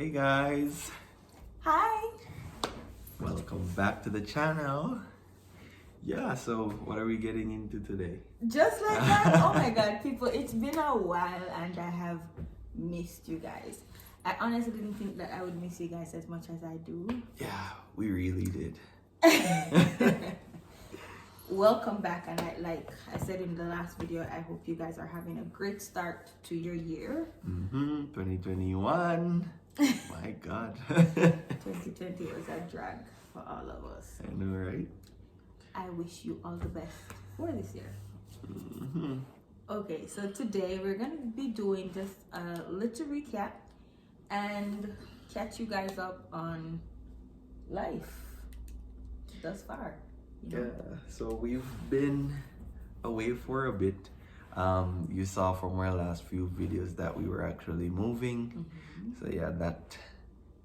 Hey guys, Hi! welcome back to the channel. Yeah, so what are we getting into today? Just like that? Oh my god, people, it's been a while and I have missed you guys. I honestly didn't think that I would miss you guys as much as I do. Yeah, we really did. Welcome back, and like I said in the last video, I hope you guys are having a great start to your year. 2021. My god. 2020 was a drag for all of us. I know, right? I wish you all the best for this year. Okay, so today we're gonna be doing just a little recap and catch you guys up on life thus far. You know? Yeah, so we've been away for a bit. You saw from our last few videos that we were actually moving. So yeah, that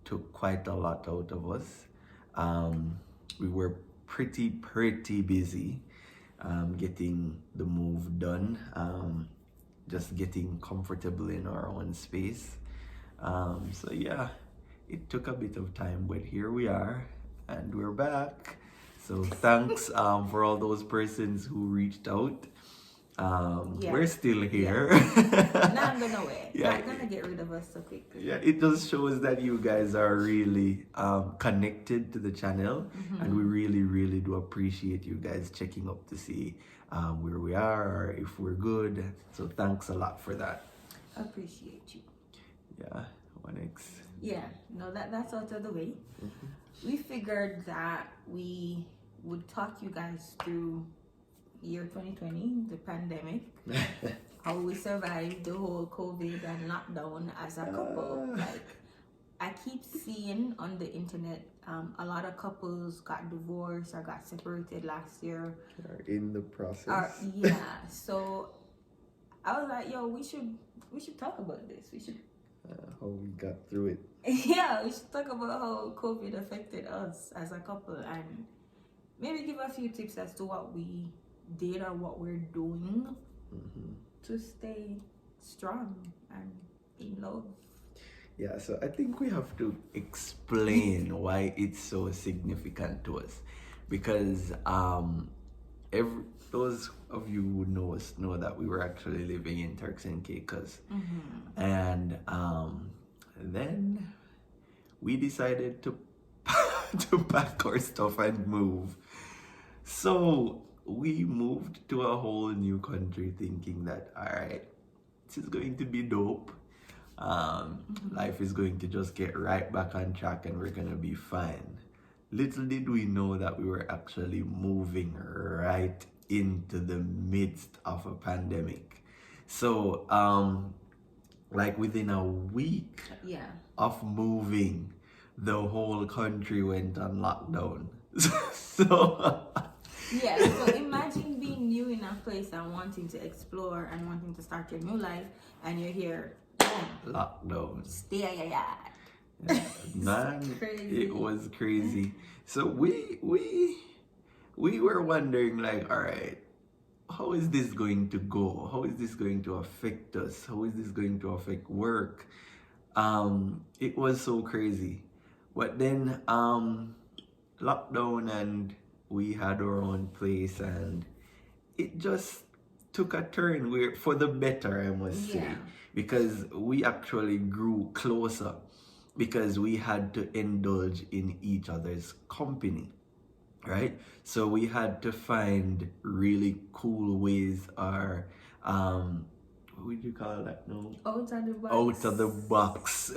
took quite a lot out of us. We were pretty busy getting the move done, just getting comfortable in our own space. So yeah, it took a bit of time, but here we are and we're back. So thanks for all those persons who reached out. We're still here. Not gonna way. Yeah. Not gonna get rid of us so quickly. Yeah, it just shows that you guys are really connected to the channel, and we really do appreciate you guys checking up to see where we are or if we're good. So thanks a lot for that. Appreciate you. Yeah, what next? Yeah, no, that's out of the way. We figured that we would talk you guys through year 2020, the pandemic, how we survived the whole COVID and lockdown as a couple. Like, I keep seeing on the internet, a lot of couples got divorced or got separated last year. Are in the process. Yeah, so I was like, yo, we should talk about this. We should. How we got through it. Yeah, we should talk about how COVID affected us as a couple and maybe give a few tips as to what we did or what we're doing to stay strong and in love. Yeah, so I think we have to explain why it's so significant to us, because those of you who know us know that we were actually living in Turks and Caicos, and then we decided to to pack our stuff and move. So we moved to a whole new country thinking that, all right, this is going to be dope. Life is going to just get right back on track and we're gonna be fine. Little did we know that we were actually moving right into the midst of a pandemic. So like within a week of moving, the whole country went on lockdown. So yeah, so imagine being new in a place and wanting to explore and wanting to start your new life, and you're here. Lockdown. Stay at your yard. Yeah, man, it was crazy. So we were wondering, like, all right, how is this going to go? How is this going to affect us? How is this going to affect work? It was so crazy. But then lockdown, and we had our own place, and it just took a turn for the better, I must say, because we actually grew closer because we had to indulge in each other's company, right? So we had to find really cool ways, or what would you call that? No, out of the box. Out of the box.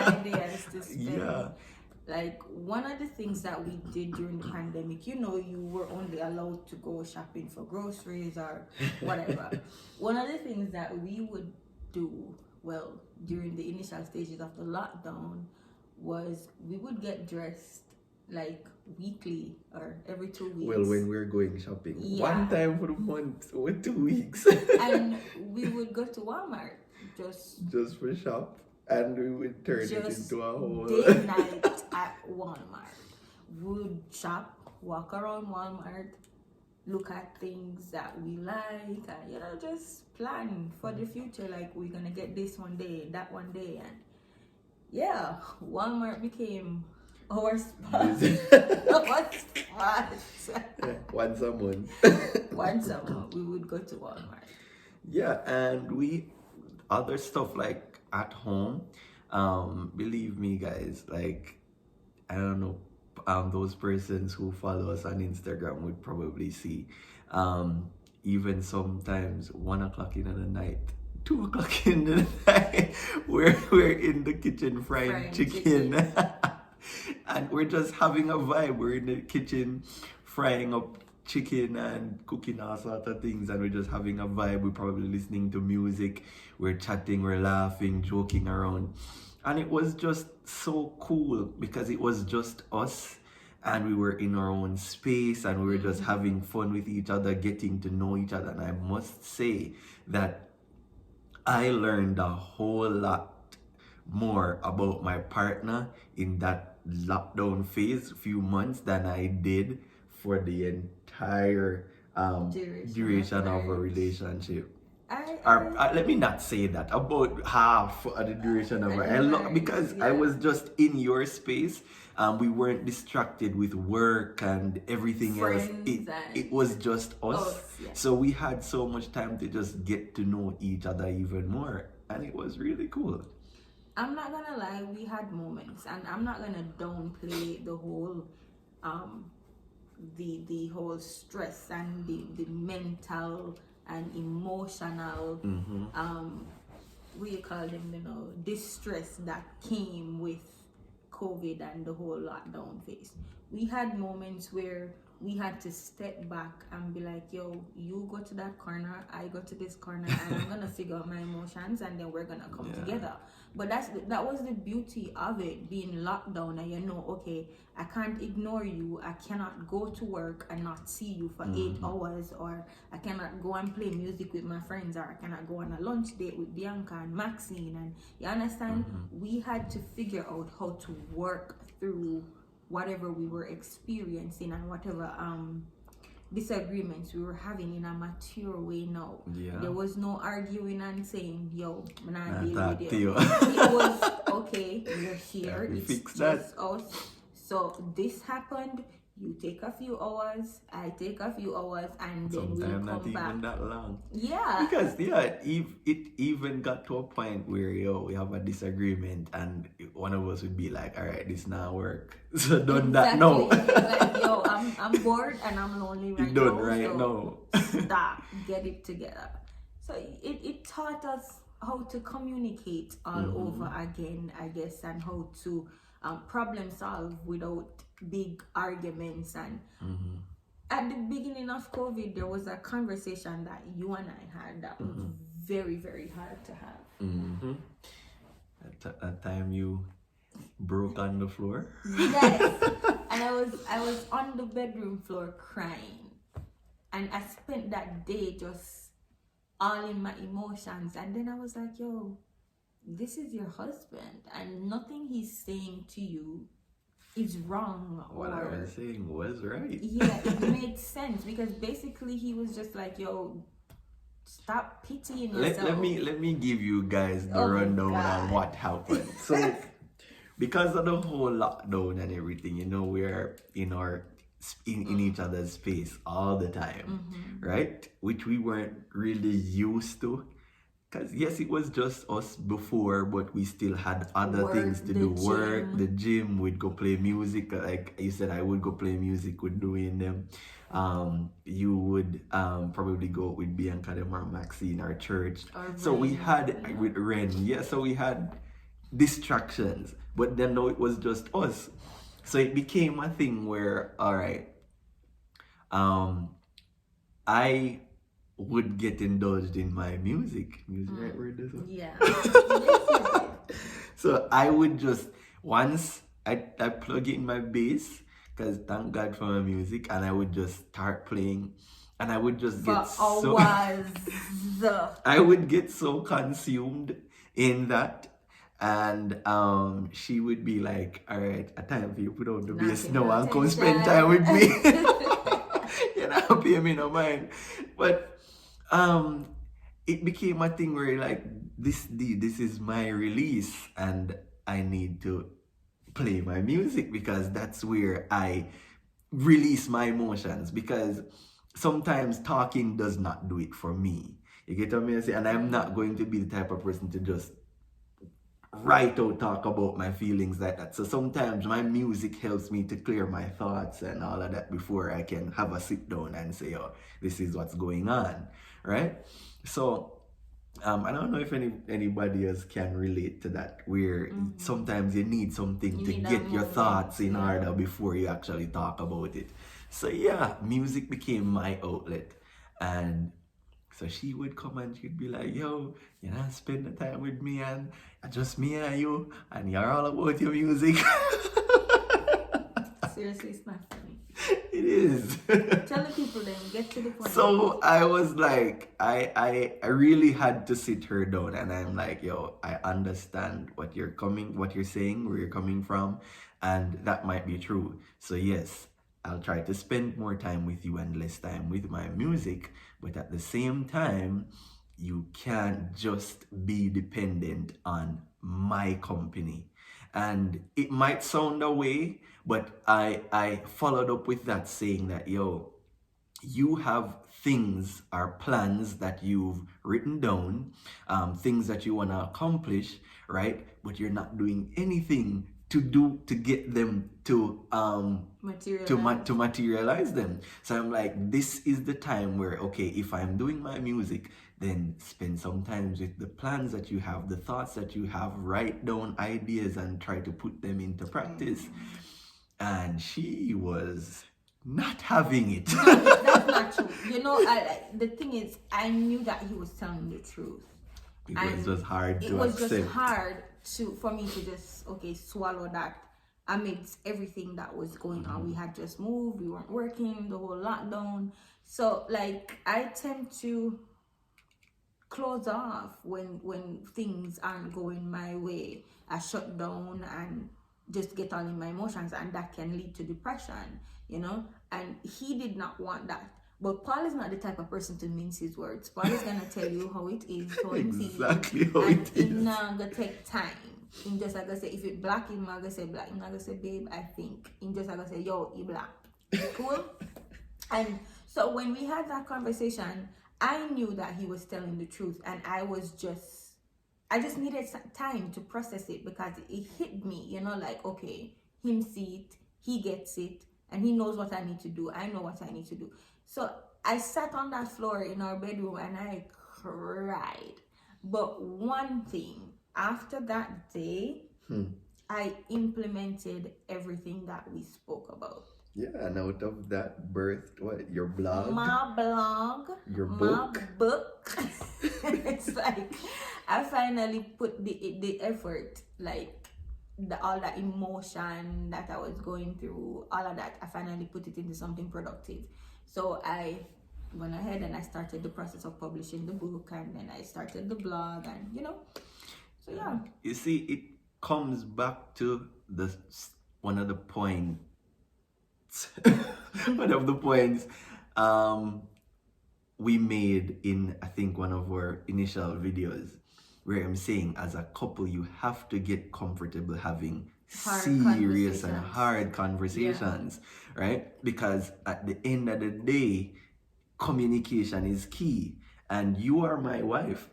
Ideas to spend. Yeah. Like, one of the things that we did during the pandemic, you know, you were only allowed to go shopping for groceries or whatever. One of the things that we would do, well, during the initial stages of the lockdown, was we would get dressed like weekly or every 2 weeks. Well, when we're going shopping, one time for the month or 2 weeks. And we would go to Walmart just for shop. And we would turn it into a whole day night at Walmart. We would shop, walk around Walmart, look at things that we like, and, you know, just plan for the future. Like, we're gonna get this one day, that one day, and Yeah, Walmart became our spot. This- Our spot. Once a month. Once a month, we would go to Walmart. Yeah, and we other stuff like at home. Believe me, guys, like I don't know, those persons who follow us on Instagram would probably see. Even sometimes 1 o'clock in the night, 2 o'clock in the night, we're in the kitchen frying chicken. And we're just having a vibe. We're in the kitchen frying up chicken and cooking all sorts of things, and we're just having a vibe. We're probably listening to music, we're chatting, we're laughing, joking around. And it was just so cool because it was just us, and we were in our own space, and we were just having fun with each other, getting to know each other. And I must say that I learned a whole lot more about my partner in that lockdown phase, few months, than I did for the entire duration of a relationship. Let me not say that, about half of the duration of it, because I was just in your space. We weren't distracted with work and everything else. It was just us. Yeah. So we had so much time to just get to know each other even more, and it was really cool. I'm not gonna lie, we had moments, and I'm not gonna downplay the whole the whole stress and the mental and emotional what you call them, distress that came with COVID and the whole lockdown phase. We had moments where we had to step back and be like, yo, you go to that corner, I go to this corner, and I'm gonna figure out my emotions, and then we're gonna come together. But that was the beauty of it, being locked down, and okay, I can't ignore you, I cannot go to work and not see you for 8 hours, or I cannot go and play music with my friends, or I cannot go on a lunch date with Bianca and Maxine. And you understand, we had to figure out how to work through whatever we were experiencing and whatever disagreements we were having in a mature way now. Yeah. There was no arguing and saying, yo, I'm not dealing talk with to you. you. It was, okay, we're here, we it's fix just us. So this happened, you take a few hours, I take a few hours, and then we'll Sometimes not come back. even that long. Yeah. Because it even got to a point where we have a disagreement, and one of us would be like, all right, this not work. So done that now. Like, yo, I'm bored and I'm lonely right Done now. right so now. stop, get it together. So it taught us how to communicate all over again, I guess, and how to problem solve without big arguments. And at the beginning of COVID, there was a conversation that you and I had that was very, very hard to have. At that time you broke on the floor. Yes. And I was on the bedroom floor crying. And I spent that day just all in my emotions. And then I was like, yo, this is your husband, and nothing he's saying to you is wrong. What I was saying was right. Yeah, it made sense, because basically he was just like, yo, stop pitying yourself. Let me give you guys the rundown on what happened. So because of the whole lockdown and everything, we're in each other's space all the time, right? Which we weren't really used to. Because yes, it was just us before, but we still had other things to do. Work, the gym, we'd go play music. Like you said, I would go play music with doing them. You would probably go with Bianca or Maxine, our church. So we had with Ren, so we had distractions. But then now it was just us. So it became a thing where, all right, I would get indulged in my music. Right word this one? Yeah. So I would just, once I plug in my bass, because thank God for my music, and I would just start playing, and I would just get I would get so consumed in that. And she would be like, all right, a time for you put on the bass now and come spend time with me. Pay me no mind. But it became a thing where like this is my release, and I need to play my music, because that's where I release my emotions, because sometimes talking does not do it for me. You get what I'm saying? And I'm not going to be the type of person to just write out, talk about my feelings like that. So sometimes my music helps me to clear my thoughts and all of that before I can have a sit down and say, oh, this is what's going on, right? So I don't know if anybody else can relate to that, where sometimes you need something to get your thoughts in order before you actually talk about it. So yeah, music became my outlet. And so she would come and she'd be like, yo, you know, spend the time with me, and just me and you, and you're all about your music. Seriously, it's not funny. It is. Tell the people then, get to the point. So I was like, I really had to sit her down, and I'm like, yo, I understand what you're saying, where you're coming from, and that might be true. So yes, I'll try to spend more time with you and less time with my music, but at the same time, you can't just be dependent on my company. And it might sound a way, but I followed up with that, saying that, yo, you have things or plans that you've written down, things that you want to accomplish, right? But you're not doing anything to get them to materialize them. So I'm like, this is the time where, okay, if I'm doing my music, then spend some time with the plans that you have, the thoughts that you have, write down ideas and try to put them into practice. And she was not having it. No, that's not true. You know, the thing is, I knew that he was telling the truth. It was just hard to accept. It was just hard for me to just, swallow that amidst everything that was going on. We had just moved, we weren't working, the whole lockdown. So, like, I tend to close off when things aren't going my way. I shut down and just get all in my emotions, and that can lead to depression, you know. And he did not want that. But Paul is not the type of person to mince his words. Paul is gonna tell you how it is, how exactly it is, how and it is. It's not gonna take time. In just like I say, if it black, I'm not gonna say black. I'm not gonna say babe, I think. In just like I say, yo, you black. Cool. And so when we had that conversation, I knew that he was telling the truth, and I just needed some time to process it, because it hit me, you know, like, okay, him see it, he gets it, and he knows what I need to do. I know what I need to do. So I sat on that floor in our bedroom and I cried. But one thing, after that day, I implemented everything that we spoke about. Yeah, and out of that birthed what? Your blog? My blog. Your book? My book. It's like, I finally put the effort, like, all that emotion that I was going through, all of that, I finally put it into something productive. So I went ahead and I started the process of publishing the book, and then I started the blog, and so yeah. You see, it comes back to one of the points we made in, I think, one of our initial videos, where I'm saying, as a couple, you have to get comfortable having serious and hard conversations, right? Because at the end of the day, communication is key. And you are my wife,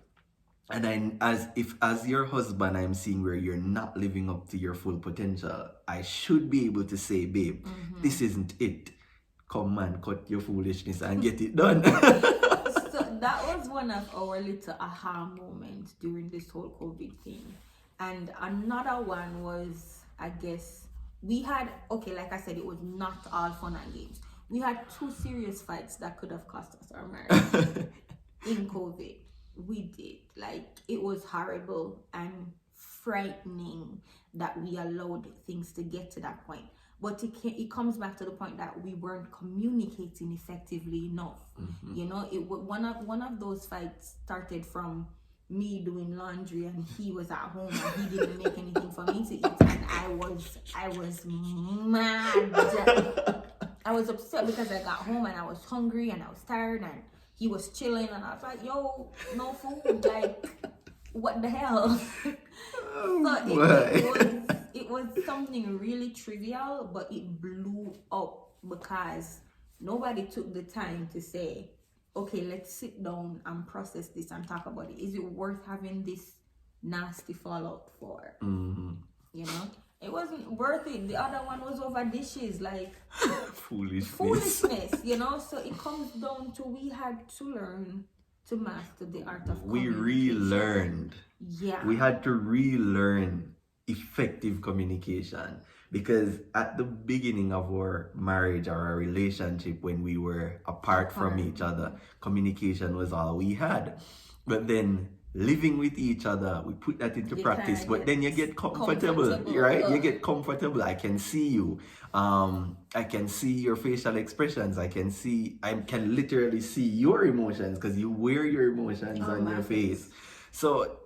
and as your husband, I'm seeing where you're not living up to your full potential. I should be able to say, babe, this isn't it. Come man, cut your foolishness and get it done. So that was one of our little aha moments during this whole COVID thing. And another one was, I guess, we had, like I said, it was not all fun and games. We had 2 serious fights that could have cost us our marriage in COVID. We did. Like, it was horrible and frightening that we allowed things to get to that point. But it comes back to the point that we weren't communicating effectively enough. You know, one of those fights started from me doing laundry, and he was at home and he didn't make anything for me to eat, and I was mad. I was upset because I got home and I was hungry and I was tired, and he was chilling, and I was like, yo, no food, like, what the hell? Oh, So it was something really trivial, but it blew up because nobody took the time to say, okay, let's sit down and process this and talk about it. Is it worth having this nasty fallout for? You know, it wasn't worth it. The other one was over dishes, like foolishness, you know. So it comes down to we had to learn to master the art of we communication. relearned. Yeah. We had to relearn effective communication, because at the beginning of our marriage or our relationship, when we were apart from each other, communication was all we had. But then living with each other, we put that into practice, but then you get comfortable, right? You get comfortable. I can see you. I can see your facial expressions. I can literally see your emotions, because you wear your emotions on your face. So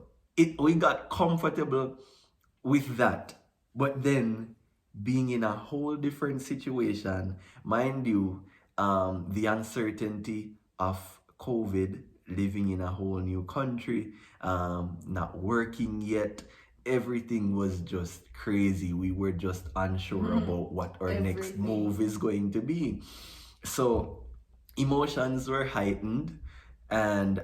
we got comfortable with that. But then being in a whole different situation, mind you, the uncertainty of COVID, living in a whole new country, not working yet, everything was just crazy. We were just unsure about what our next move is going to be. So emotions were heightened, and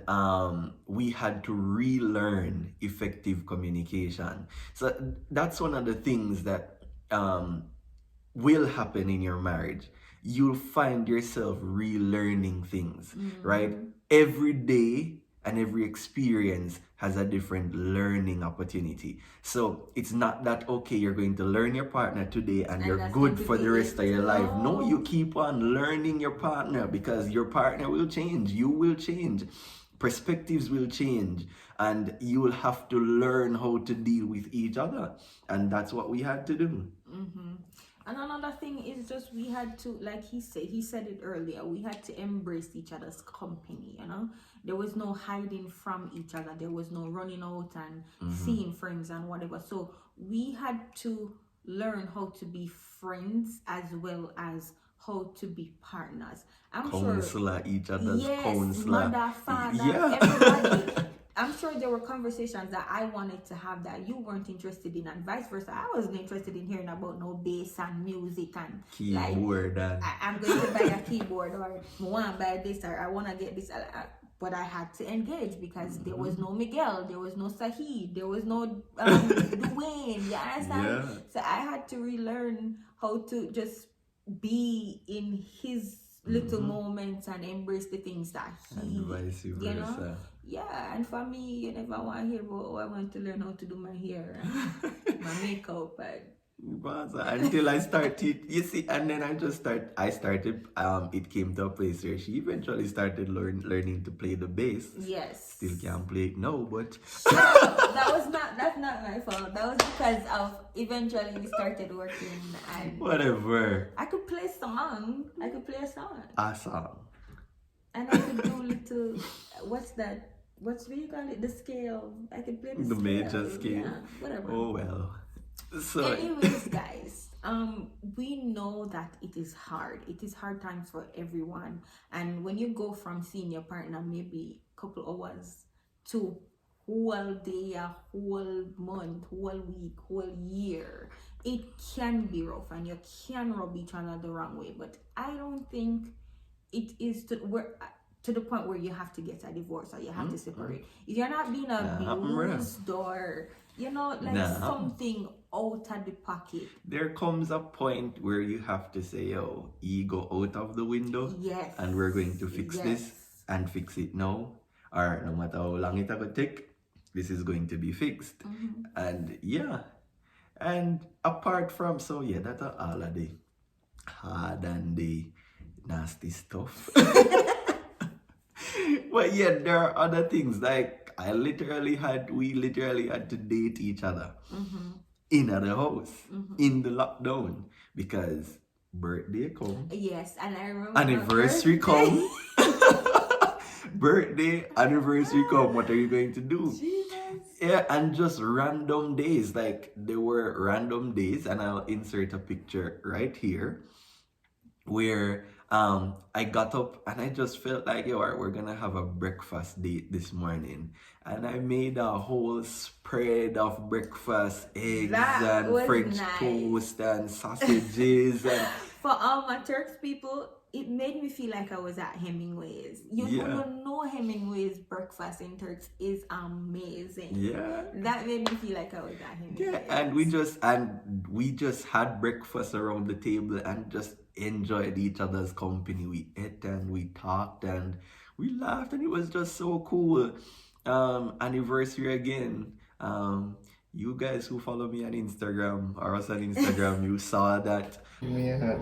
we had to relearn effective communication. So that's one of the things that will happen in your marriage. You'll find yourself relearning things, right? Every day and every experience has a different learning opportunity. So it's not that, okay, you're going to learn your partner today and you're good for the rest of your life. No, you keep on learning your partner, because your partner will change, you will change, perspectives will change, and you will have to learn how to deal with each other. And that's what we had to do. And another thing is just we had to, like he said it earlier, we had to embrace each other's company, you know. There was no hiding from each other. There was no running out and seeing friends and whatever. So we had to learn how to be friends as well as how to be partners. Counselor each other's counselor. Mother, father, everybody. I'm sure there were conversations that I wanted to have that you weren't interested in, and vice versa. I wasn't interested in hearing about no bass and music and keyboard. Like, I'm going to buy a keyboard, or I want to buy this, or I want to get this. But I had to engage because there was no Miguel, there was no Sahid, there was no Dwayne. You understand? Yeah. So I had to relearn how to just be in his little moments and embrace the things that he, and vice versa. You know? Yeah, and for me, you never want to hear about, I want to learn how to do my hair and my makeup. Until I started, you see, and then I started, it came to a place where she eventually started learning to play the bass. Yes. Still can't play it now, but. that's not my fault. That was because of, eventually we started working and. Whatever. I could play a song. A song. And I could do little, what's that? What do you call it? The scale. I could play the scale. Major scale. Yeah, whatever. Oh well. So anyways, guys, we know that it is hard. It is hard times for everyone. And when you go from seeing your partner maybe a couple hours to whole day, a whole month, whole week, whole year, it can be rough and you can rub each other the wrong way. But I don't think it is to the point where you have to get a divorce or you have to separate. If you're not being abused or, you know, like something out of the pocket. There comes a point where you have to say, yo, ego out of the window. Yes. And we're going to fix this and fix it now. Or no matter how long it will take, this is going to be fixed. And yeah. And apart from, so yeah, that's all of the hard and the nasty stuff. But yeah, there are other things, like we literally had to date each other in the house, in the lockdown, because birthday come. Yes, and I remember anniversary come. Birthday, anniversary come. What are you going to do? Jesus. Yeah, and just random days. Like there were random days, and I'll insert a picture right here, where I got up and I just felt like, yo, alright, we're gonna have a breakfast date this morning. And I made a whole spread of breakfast, eggs That and was French nice. toast and sausages and For all my Turks people, it made me feel like I was at Hemingway's. You know Hemingway's breakfast in Turks is amazing. Yeah. That made me feel like I was at Hemingway's. Yeah, and we just had breakfast around the table and just enjoyed each other's company. We ate and we talked and we laughed and it was just so cool. Anniversary again. You guys who follow me on Instagram or us on Instagram, you saw that. Yeah.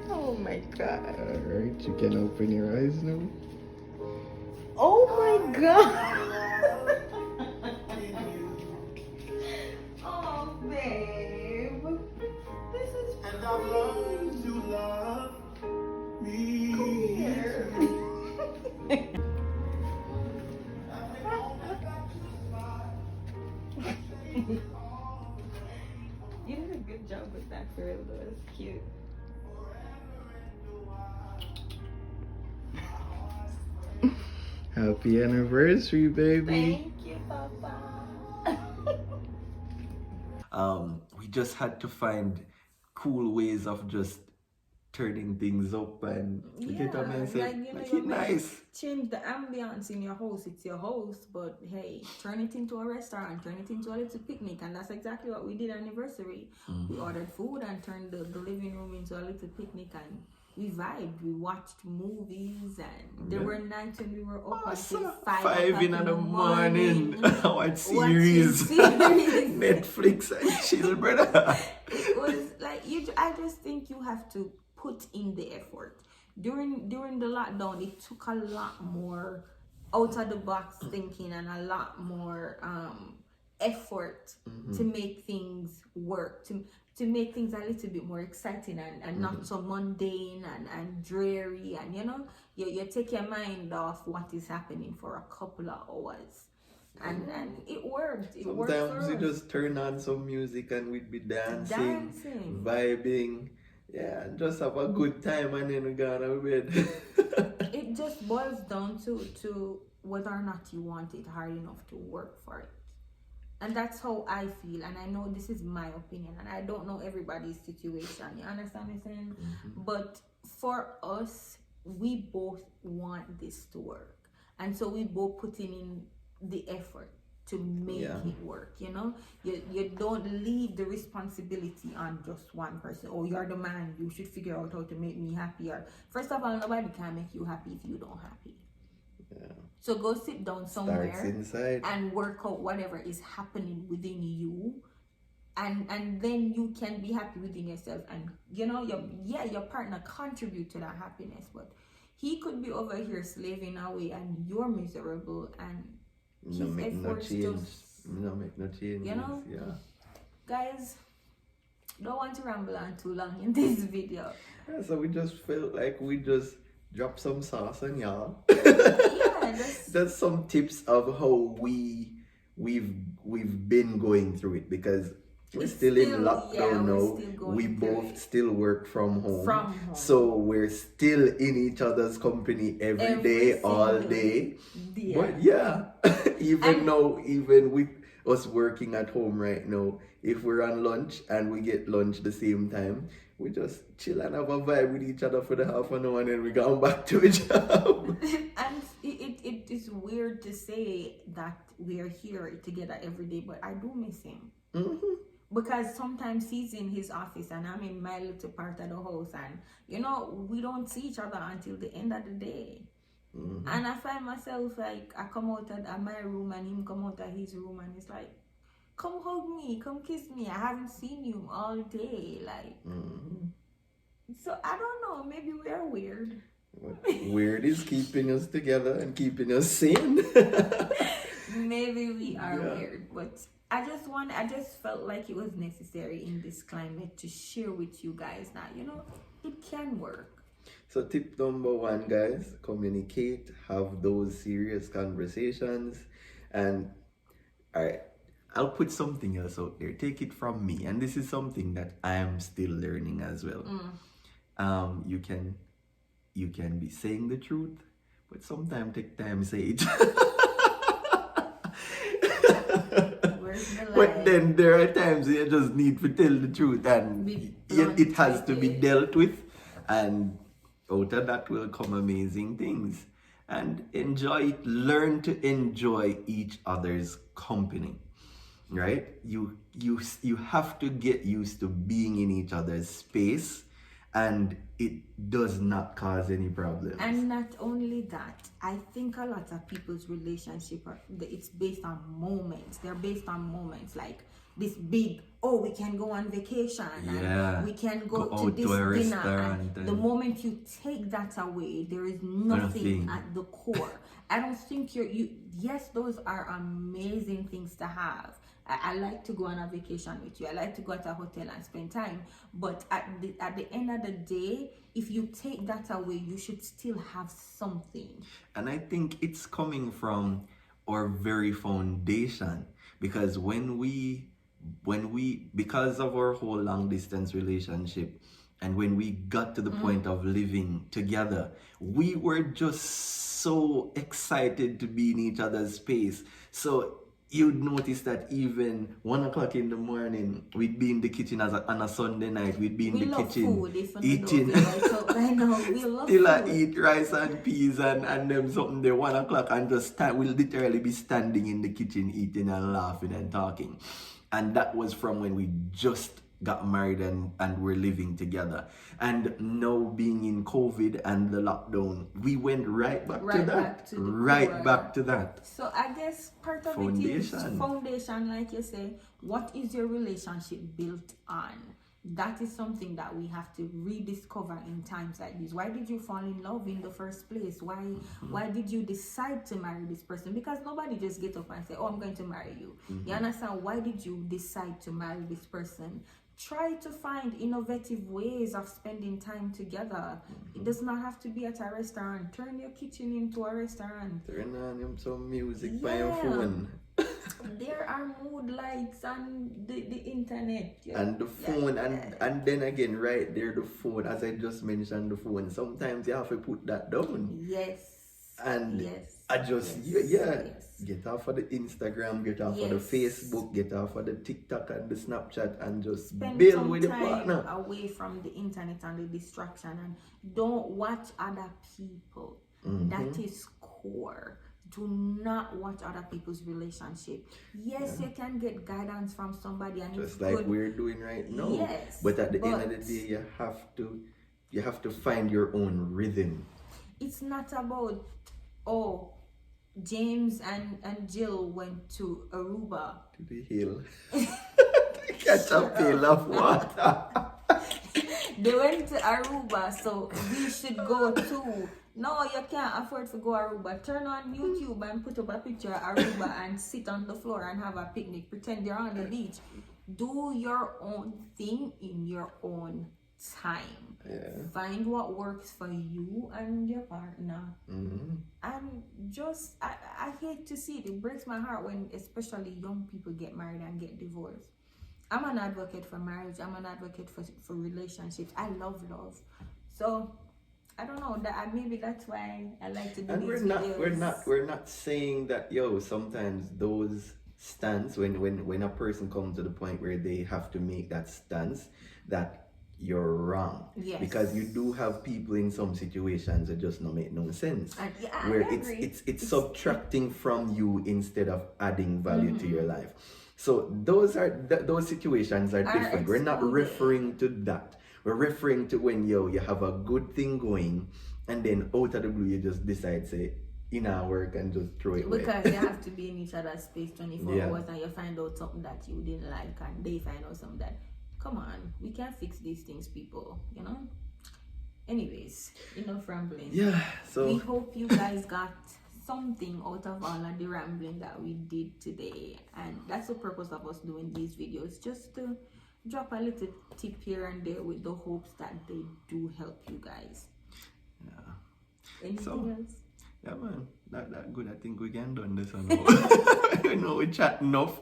Oh my god. Alright, you can open your eyes now. Oh my god. Oh babe. This is And I've learned to love me. Come here. You did a good job with that girl though. It's cute. Happy anniversary, baby. Thank you, Papa. We just had to find cool ways of just turning things up and get up and say, make it nice. Change the ambience in your house. It's your house, but hey, turn it into a restaurant, turn it into a little picnic, and that's exactly what we did anniversary. We ordered food and turned the living room into a little picnic, and we vibed. We watched movies, and there were nights when we were up until 5 in the morning. Watch series. Netflix and chill, brother. It was like I just think you have to put in the effort. During the lockdown, it took a lot more out of the box thinking and a lot more effort to make things work, to make things a little bit more exciting and not so mundane and dreary, and you take your mind off what is happening for a couple of hours. And it worked. Sometimes we just turn on some music and we'd be dancing. Vibing. Yeah, and just have a good time and then we go to bed. It just boils down to whether or not you want it hard enough to work for it. And that's how I feel. And I know this is my opinion. And I don't know everybody's situation. You understand what I'm saying? But for us, we both want this to work. And so we both putting in the effort to make it work. You don't leave the responsibility on just one person. Oh, you're the man, you should figure out how to make me happier. First of all, nobody can make you happy if you don't happy. So go sit down somewhere and work out whatever is happening within you, and then you can be happy within yourself. And your partner contribute to that happiness, but he could be over here slaving away and you're miserable, and no make no change. Guys, don't want to ramble on too long in this video. Yeah, so we just felt like we just dropped some sauce on y'all. That's some tips of how we've been going through it, because we're still in lockdown now. We both still work from home. So we're still in each other's company every day, all day. But even with us working at home right now, if we're on lunch and we get lunch the same time, we just chill and have a vibe with each other for the half an hour and then we go back to a job. And it is weird to say that we are here together every day, but I do miss him. Because sometimes he's in his office and I'm in my little part of the house, and we don't see each other until the end of the day. And I find myself like, I come out of my room and him come out of his room, and it's like, come hug me, come kiss me. I haven't seen you all day. Like, so I don't know, maybe we are weird. Weird is keeping us together and keeping us sane. Maybe we are weird, but I just felt like it was necessary in this climate to share with you guys that, it can work. So tip number 1, guys, communicate, have those serious conversations. And all right, I'll put something else out there. Take it from me, and this is something that I am still learning as well. You can be saying the truth, but sometimes take time to say it. Where's the lie? But then there are times you just need to tell the truth, and it has to be dealt with, and out of that will come amazing things. And enjoy it. Learn to enjoy each other's company. Right? You have to get used to being in each other's space, and it does not cause any problems. And not only that, I think a lot of people's relationship it's based on moments. They're based on moments, like this big, oh, we can go on vacation, and we can go to this dinner. And the moment you take that away, there is nothing at the core. I don't think yes, those are amazing things to have. I like to go on a vacation with you. I like to go at a hotel and spend time. But at the end of the day, if you take that away, you should still have something. And I think it's coming from our very foundation, because when we because of our whole long distance relationship, and when we got to the point of living together, we were just so excited to be in each other's space. So you'd notice that even 1 o'clock in the morning, we'd be in the kitchen on a Sunday night. We'd be in the kitchen eating. Still I eat rice and peas and them something there 1 o'clock, and just we'll literally be standing in the kitchen eating and laughing and talking. And that was from when we just got married and we're living together. And now being in COVID and the lockdown, we went right back to that. So I guess part of it is foundation, like you say. What is your relationship built on? That is something that we have to rediscover in times like this. Why did you fall in love in the first place? Why did you decide to marry this person? Because nobody just get up and say, oh, I'm going to marry you. You understand? Why did you decide to marry this person? Try to find innovative ways of spending time together. It does not have to be at a restaurant. Turn your kitchen into a restaurant. Turn on some music by your phone. There are mood lights on the internet. And the phone, and then again, right there, the phone, as I just mentioned, the phone, sometimes you have to put that down. Yes. And I just, get off of the Instagram, get off of the Facebook, get off of the TikTok and the Snapchat, and just build with your partner. Away from the internet and the distraction, and don't watch other people. That is core. Do not watch other people's relationship. Yes, you can get guidance from somebody, and just like we're doing right now. Yes, but at the end of the day, you have to find your own rhythm. It's not about James and Jill went to Aruba. To the hill. To catch a pail of water. They went to Aruba, so we should go too. No, you can't afford to go Aruba. Turn on YouTube and put up a picture of Aruba and sit on the floor and have a picnic. Pretend you're on the beach. Do your own thing in your own time. Find what works for you and your partner. And just, I hate to see it. It breaks my heart when especially young people get married and get divorced. I'm an advocate for marriage. I'm an advocate for relationships. I love love. So I don't know, that maybe that's why I like to do these videos. We're not saying that sometimes those stance, when a person comes to the point where they have to make that stance, that you're wrong. Yes. Because you do have people in some situations that just don't make no sense. Where it's subtracting from you instead of adding value to your life. So those situations are different. We're not referring to that. We're referring to when you have a good thing going, and then out of the blue you just decide say work and just throw it away. Because you have to be in each other's space 24 hours, and you find out something that you didn't like, and they find out something that, come on, we can't fix these things, people, Anyways, enough rambling. So we hope you guys got something out of all of the rambling that we did today, and that's the purpose of us doing these videos, just to drop a little tip here and there with the hopes that they do help you guys. Anything else? Yeah, man. That good. I think we can done this one. I know we chat enough,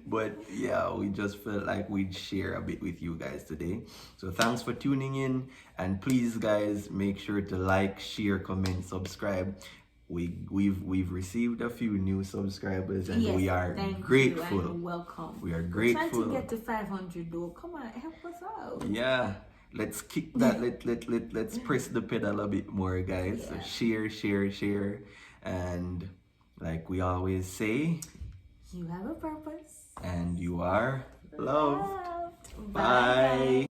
but yeah, we just felt like we'd share a bit with you guys today. So thanks for tuning in, and please, guys, make sure to like, share, comment, subscribe. We've received a few new subscribers, and Yes, we are thank grateful. you and welcome. We are We're trying grateful. to get to 500 though. Come on, help us out. Yeah. Let's kick that. Let's press the pedal a bit more, guys. Yeah. So share, and like we always say, You have a purpose. and you are loved. Loved. Bye.